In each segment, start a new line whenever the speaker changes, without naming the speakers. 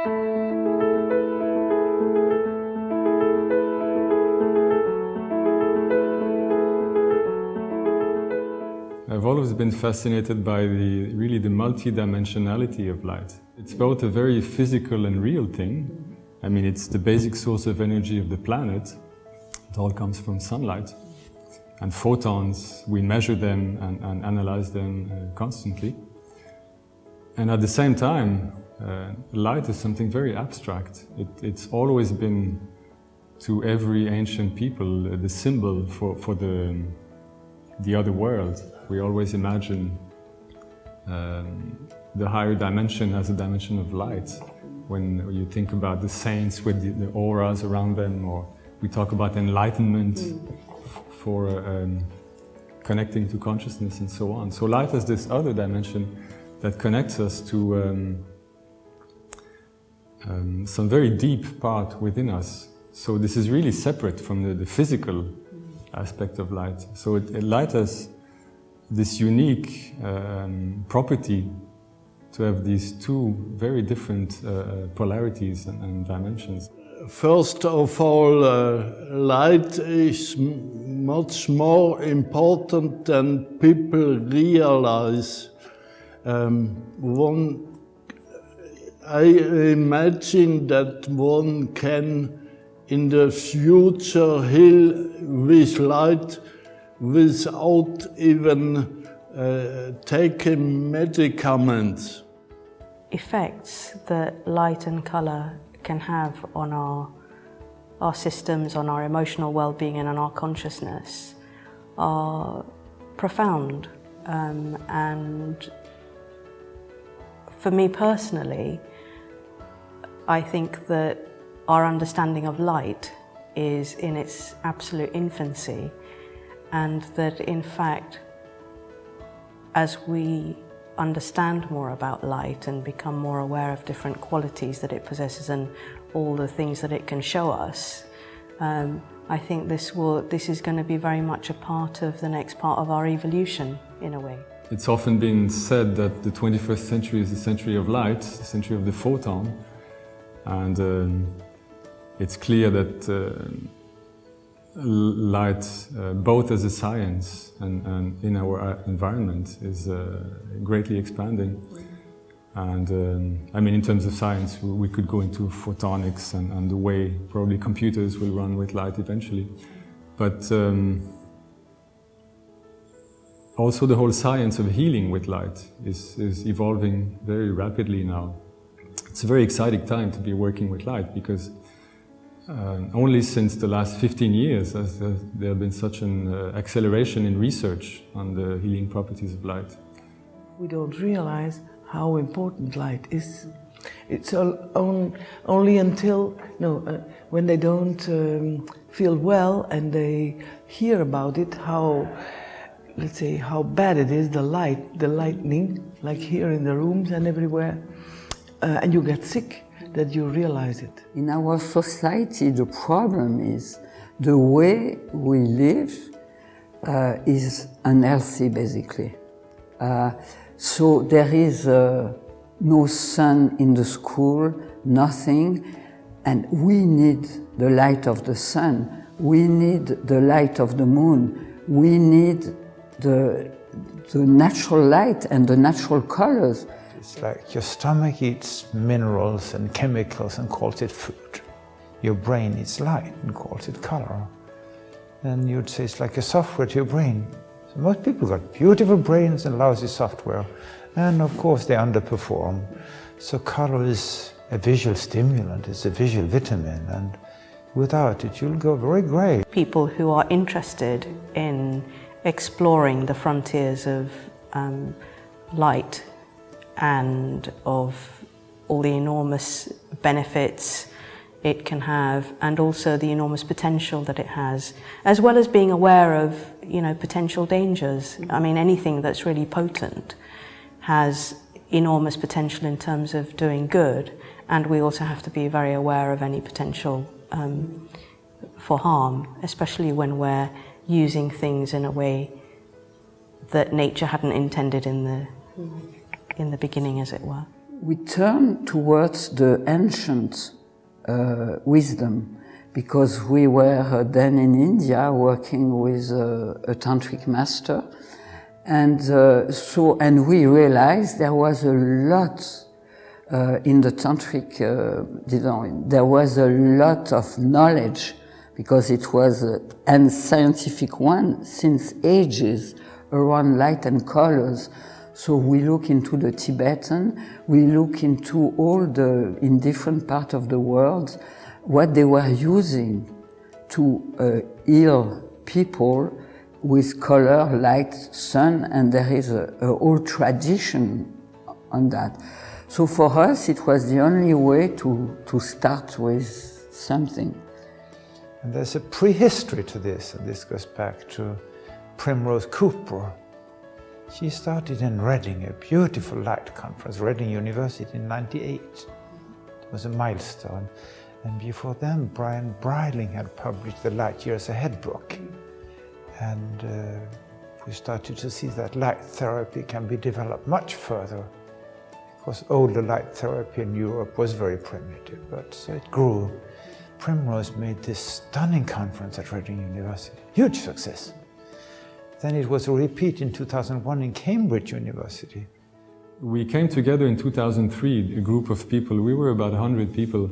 I've always been fascinated by the multi-dimensionality of light. It's both a very physical and real thing. I mean, it's the basic source of energy of the planet. It all comes from sunlight. And photons, we measure them and analyze them constantly. And at the same time, light is something very abstract. It's always been, to every ancient people, the symbol for the other world. We always imagine the higher dimension as a dimension of light. When you think about the saints with the auras around them, or we talk about enlightenment for connecting to consciousness and so on. So light has this other dimension that connects us to some very deep part within us. So this is really separate from the physical aspect of light. So light has this unique property to have these two very different polarities and dimensions.
First of all, light is much more important than people realize. I imagine that one can in the future heal with light without even taking medicaments.
Effects that light and colour can have on our systems, on our emotional well-being and on our consciousness are profound. And for me personally, I think that our understanding of light is in its absolute infancy, and that in fact, as we understand more about light and become more aware of different qualities that it possesses and all the things that it can show us, I think this is going to be very much a part of the next part of our evolution, in a way.
It's often been said that the 21st century is the century of light, the century of the photon, and it's clear that light, both as a science and in our environment, is greatly expanding. And I mean, in terms of science, we could go into photonics and the way probably computers will run with light eventually. But also the whole science of healing with light is evolving very rapidly now. It's a very exciting time to be working with light, because only since the last 15 years has there been such an acceleration in research on the healing properties of light.
We don't realize how important light is. It's only until when they don't feel well and they hear about it, how, let's say, how bad it is, the lightning, like here in the rooms and everywhere, and you get sick, that you realize it.
In our society, the problem is the way we live is unhealthy, basically. So there is no sun in the school, nothing, and we need the light of the sun, we need the light of the moon, we need the natural light and the natural colors.
It's like your stomach eats minerals and chemicals and calls it food. Your brain eats light and calls it color. And you'd say it's like a software to your brain. So most people got beautiful brains and lousy software. And of course they underperform. So color is a visual stimulant, it's a visual vitamin, and without it you'll go very grey.
People who are interested in exploring the frontiers of light and of all the enormous benefits it can have, and also the enormous potential that it has, as well as being aware of, potential dangers. I mean, anything that's really potent has enormous potential in terms of doing good, and we also have to be very aware of any potential for harm, especially when we're using things in a way that nature hadn't intended in the beginning, as it were.
we turn towards the ancient wisdom, because we were then in India working with a tantric master, and we realized there was a lot in the tantric, there was a lot of knowledge, because it was a scientific one since ages around light and colors. So we look into the Tibetan, we look into in different parts of the world, what they were using to heal people with color, light, sun, and there is a whole tradition on that. So for us, it was the only way to start with something.
And there's a prehistory to this, and this goes back to Primrose Cooper. She started in Reading, a beautiful light conference, Reading University in '98. It was a milestone. And before then, Brian Breiling had published the Light Years Ahead book. And we started to see that light therapy can be developed much further. Because older light therapy in Europe was very primitive, but so it grew. Primrose made this stunning conference at Reading University, huge success. Then it was a repeat in 2001 in Cambridge University.
We came together in 2003, a group of people, we were about 100 people,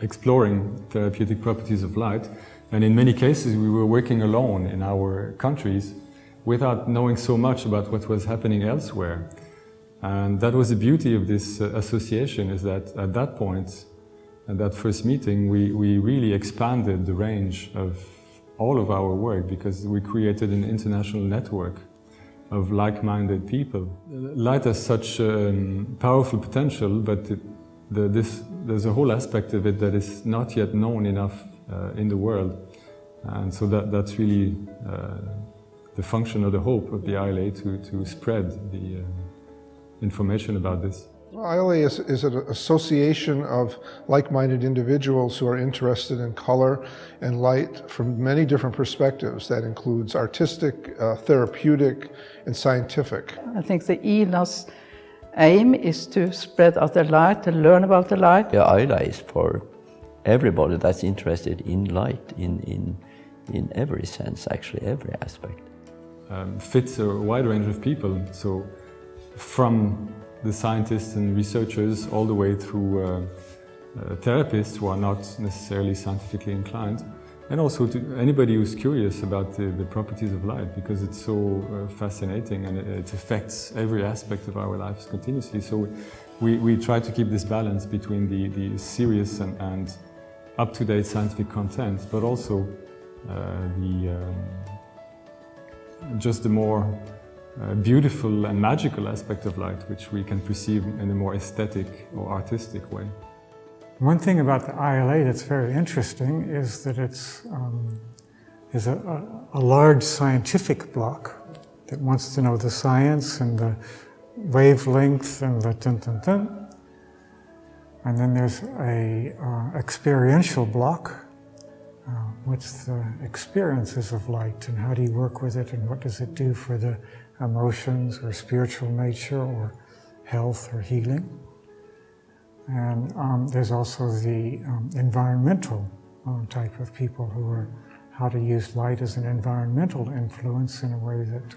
exploring therapeutic properties of light. And in many cases we were working alone in our countries without knowing so much about what was happening elsewhere. And that was the beauty of this association, is that at that point, at that first meeting, we really expanded the range of all of our work, because we created an international network of like-minded people. Light has such powerful potential, but there's a whole aspect of it that is not yet known enough in the world. And so that's really the function or the hope of the ILA, to spread the information about this.
Well, ILA is an association of like-minded individuals who are interested in color and light from many different perspectives. That includes artistic, therapeutic, and scientific.
I think the ILA's aim is to spread out the light, to learn about the light.
The ILA is for everybody that's interested in light, in every sense, actually, every aspect.
Fits a wide range of people, so from the scientists and researchers all the way through therapists who are not necessarily scientifically inclined, and also to anybody who's curious about the properties of light, because it's so fascinating and it affects every aspect of our lives continuously. So we try to keep this balance between the serious and up-to-date scientific content, but also just the more beautiful and magical aspect of light, which we can perceive in a more aesthetic or artistic way.
One thing about the ILA that's very interesting is that it's a large scientific block that wants to know the science and the wavelength and the dun-dun-dun. And then there's a experiential block, what's the experiences of light and how do you work with it and what does it do for the emotions or spiritual nature or health or healing. And there's also the environmental type of people who are how to use light as an environmental influence in a way that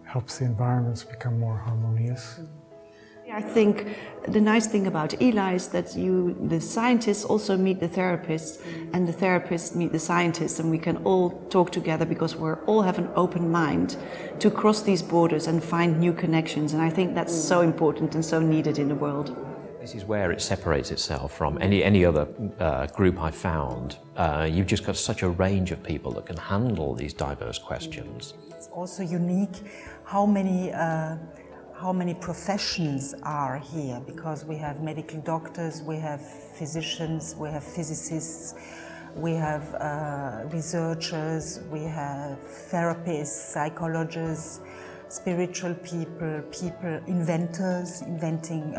helps the environments become more harmonious.
I think the nice thing about ILA is that the scientists also meet the therapists, and the therapists meet the scientists, and we can all talk together because we all have an open mind to cross these borders and find new connections. And I think that's so important and so needed in the world.
This is where it separates itself from any other group I've found. You've just got such a range of people that can handle these diverse questions.
It's also unique how many professions are here, because we have medical doctors, we have physicians, we have physicists, we have researchers, we have therapists, psychologists, spiritual people, inventors, inventing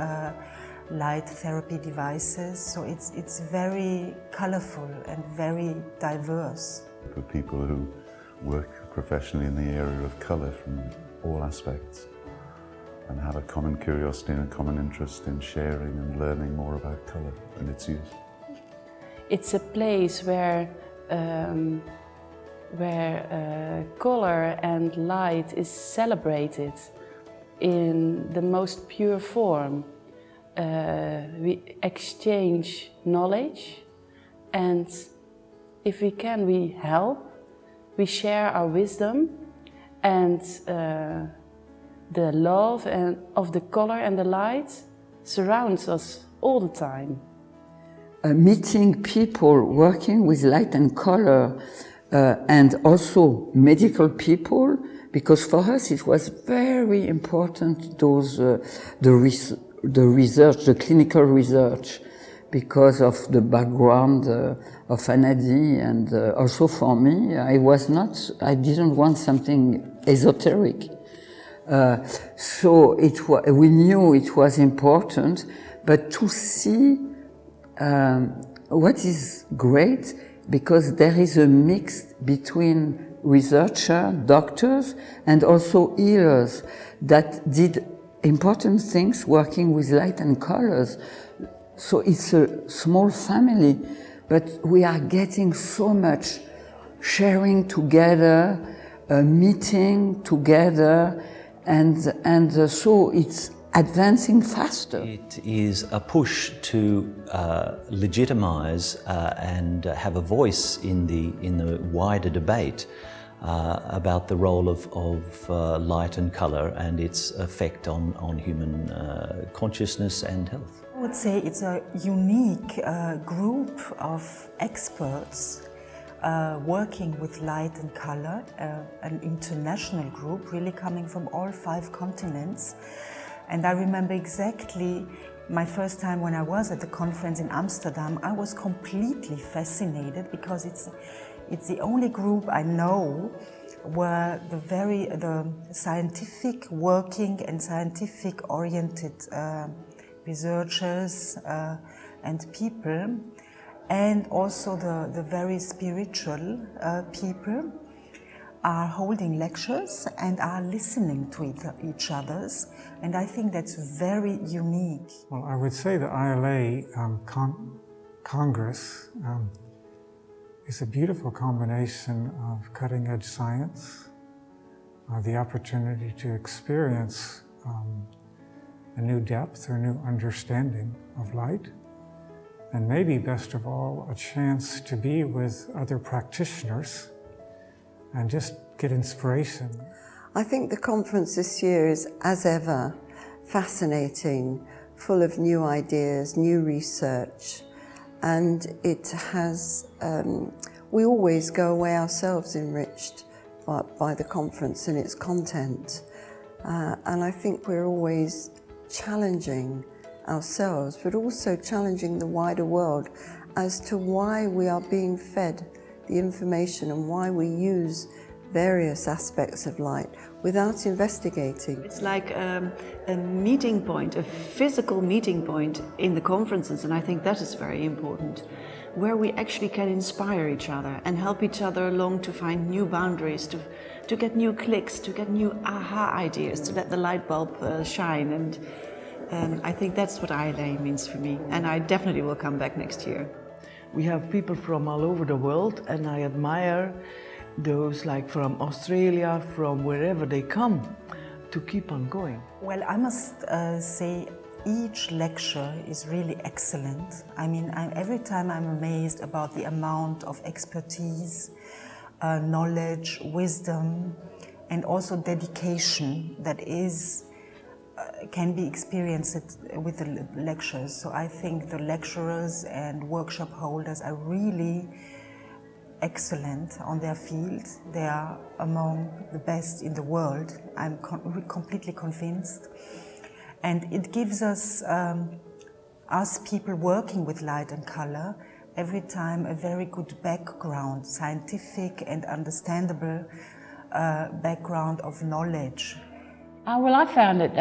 light therapy devices. So it's very colorful and very diverse.
For people who work professionally in the area of color from all aspects. and have a common curiosity and a common interest in sharing and learning more about colour and its use.
It's a place where color and light is celebrated in the most pure form. We exchange knowledge, and if we can, we help. We share our wisdom, and the love of the color and the light surrounds us all the time.
Meeting people working with light and color, and also medical people, because for us it was very important, the research, the clinical research, because of the background of Anadi, and also for me, I didn't want something esoteric. So we knew it was important, but to see what is great, because there is a mix between researchers, doctors, and also healers that did important things working with light and colors. So it's a small family, but we are getting so much sharing together, meeting together, and so it's advancing faster.
It is a push to legitimize and have a voice in the wider debate about the role of light and color and its effect on human consciousness and health.
I would say it's a unique group of experts working with light and color, an international group really coming from all 5 continents. And I remember exactly my first time when I was at the conference in Amsterdam. I was completely fascinated because it's the only group I know where the scientific working and scientific oriented researchers and people, and also the very spiritual people are holding lectures and are listening to each other's, and I think that's very unique.
Well, I would say the ILA Congress is a beautiful combination of cutting-edge science, the opportunity to experience a new depth or new understanding of light, and maybe best of all, a chance to be with other practitioners and just get inspiration.
I think the conference this year is, as ever, fascinating, full of new ideas, new research, and it has, we always go away ourselves enriched by the conference and its content. And I think we're always challenging ourselves, but also challenging the wider world as to why we are being fed the information and why we use various aspects of light without investigating.
It's like a meeting point, a physical meeting point in the conferences, and I think that is very important, where we actually can inspire each other and help each other along to find new boundaries, to get new clicks, to get new aha ideas, to let the light bulb shine. And I think that's what ILA means for me, and I definitely will come back next year.
We have people from all over the world, and I admire those like from Australia, from wherever they come, to keep on going.
Well, I must say each lecture is really excellent. I mean, every time I'm amazed about the amount of expertise, knowledge, wisdom, and also dedication that can be experienced with the lectures. So I think the lecturers and workshop holders are really excellent on their field. They are among the best in the world. I'm completely convinced. And it gives us people working with light and color, every time a very good background, scientific and understandable background of knowledge.
Well, I found it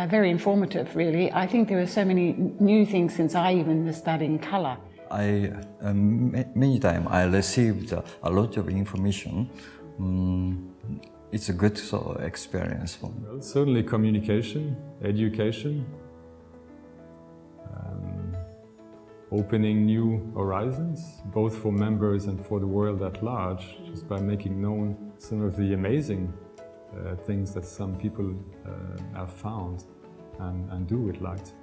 very informative, really. I think there are so many new things since I even was studying color.
Many times I received a lot of information
it's a good sort of experience for me.
Well, certainly communication, education, opening new horizons, both for members and for the world at large, just by making known some of the amazing things that some people have found and do with light.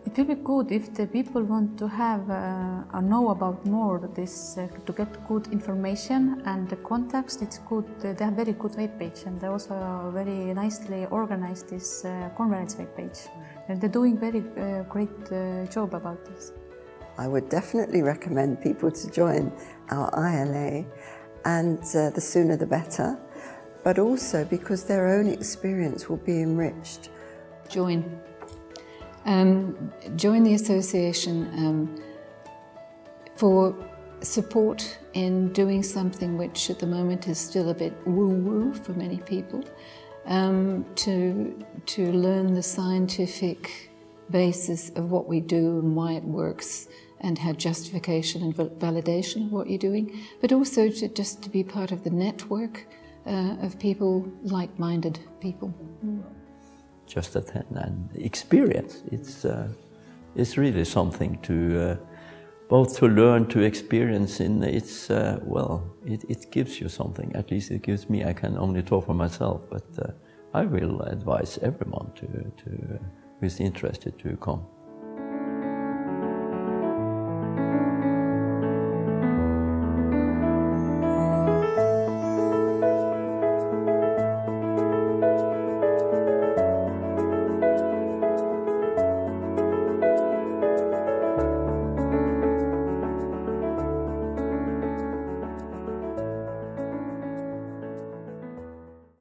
It will be good if the people want to have or know about more this, to get good information and the context. It's good. They have very good webpage, and they also very nicely organized this conference webpage. And they're doing very great job about this.
I would definitely recommend people to join our ILA, and the sooner the better, but also because their own experience will be enriched.
Join the association for support in doing something which at the moment is still a bit woo-woo for many people, to learn the scientific basis of what we do and why it works, and have justification and validation of what you're doing, but also to be part of the network of people, like-minded people.
Just attend and experience. It's really something to both to learn, to experience. It gives you something. At least it gives me. I can only talk for myself, but I will advise everyone who is interested to come.